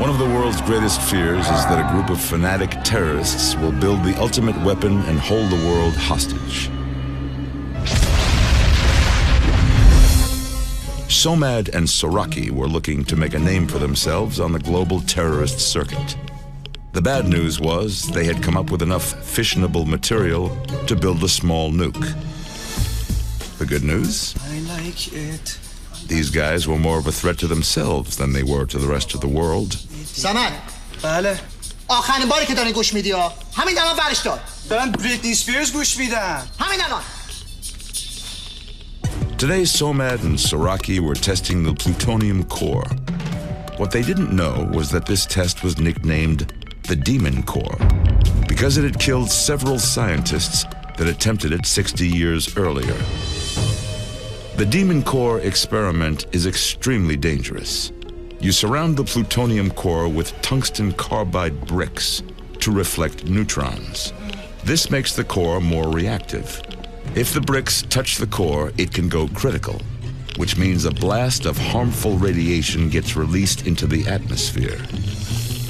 One of the world's greatest fears is that a group of fanatic terrorists will build the ultimate weapon and hold the world hostage. Somad and Soraki were looking to make a name for themselves on the global terrorist circuit. The bad news was they had come up with enough fissionable material to build a small nuke. The good news? I like it. These guys were more of a threat to themselves than they were to the rest of the world. سمن بله آخرین باری که دارین گوش میدی ها همین الان ورش دار دارن بریتنی سپیرز گوش میدن همین الان. Today, Somad and Soraki were testing the plutonium core. What they didn't know was that this test was nicknamed the Demon Core because it had killed several scientists that attempted it 60 years earlier. The Demon Core experiment is extremely dangerous. You surround the plutonium core with tungsten carbide bricks to reflect neutrons. This makes the core more reactive. If the bricks touch the core, it can go critical, which means a blast of harmful radiation gets released into the atmosphere.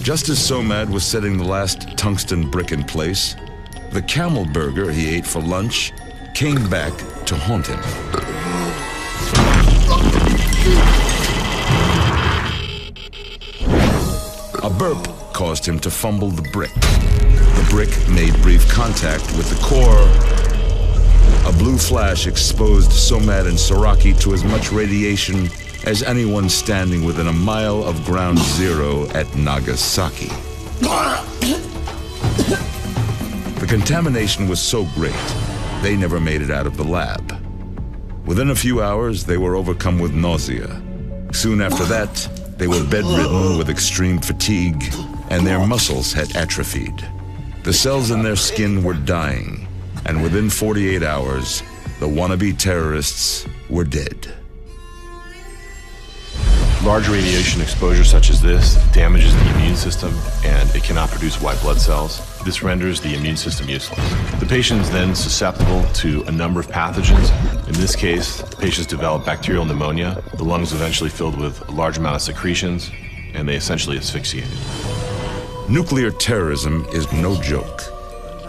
Just as Somad was setting the last tungsten brick in place, the camel burger he ate for lunch came back to haunt him. A burp caused him to fumble the brick. The brick made brief contact with the core. A blue flash exposed Somad and Soraki to as much radiation as anyone standing within a mile of ground zero at Nagasaki. The contamination was so great, they never made it out of the lab. Within a few hours, they were overcome with nausea. Soon after that, they were bedridden with extreme fatigue, and their muscles had atrophied. The cells in their skin were dying, and within 48 hours, the wannabe terrorists were dead. Large radiation exposure such as this damages the immune system, and it cannot produce white blood cells. This renders the immune system useless. The patient is then susceptible to a number of pathogens. In this case, patients develop bacterial pneumonia. The lungs eventually filled with a large amount of secretions, and they essentially asphyxiated. Nuclear terrorism is no joke.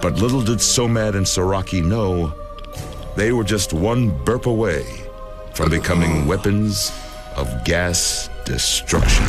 But little did Somad and Soraki know, they were just one burp away from becoming weapons of gas destruction.